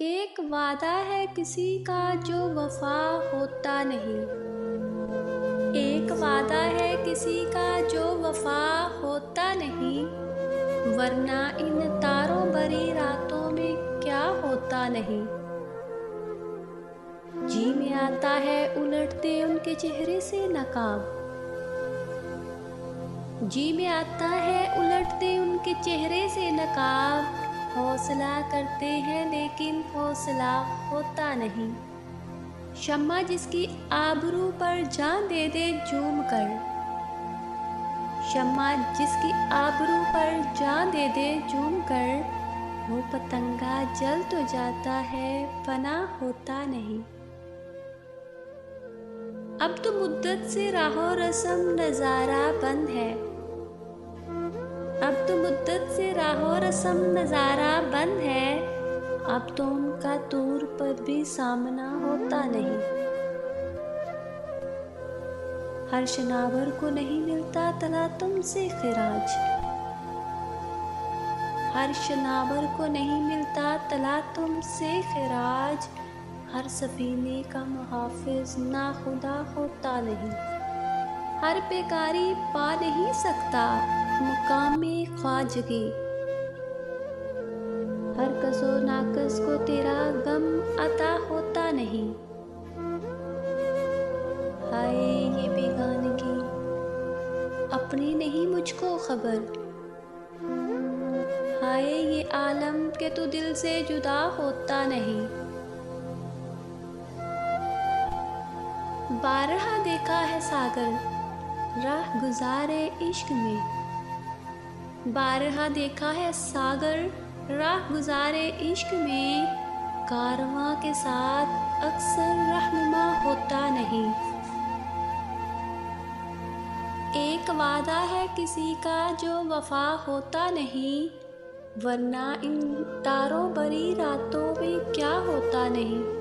एक वादा है किसी का जो वफा होता नहीं। एक वादा है किसी का जो वफा होता नहीं, वरना इन तारों भरी रातों में क्या होता नहीं। जी में आता है उलटते उनके चेहरे से नकाब, जी में आता है उलटते उनके चेहरे से नकाब। हौसला करते हैं लेकिन हौसला होता नहीं। शम्मा जिसकी आबरू पर जान दे दे झूम कर, शम्मा जिसकी आबरू पर जान दे दे झूम कर, वो पतंगा जल तो जाता है फना होता नहीं। अब तो मुद्दत से राहो रस्म नज़ारा बंद है, अब तो मुद्दत से राहो रस्म नज़ारा बंद है। अब तो उनका दूर पर भी सामना होता नहीं। हर शनावर को नहीं मिलता तला तुमसे खिराज, हर शनावर को नहीं मिलता तला तुमसे खिराज। हर सफीने का मुहाफिज ना खुदा होता नहीं। हर बेकारी पा नहीं सकता मुकामे ख्वाजगी, हर कसो नाकस को तेरा गम अता होता नहीं। हाय ये बेगानगी अपनी नहीं मुझको खबर, हाय ये आलम के तू दिल से जुदा होता नहीं। बारहा देखा है सागर राह गुजारे इश्क में, बारहा देखा है सागर राह गुजारे इश्क में। कारवां के साथ अक्सर रहनुमा होता नहीं। एक वादा है किसी का जो वफा होता नहीं, वरना इन तारों भरी रातों में क्या होता नहीं।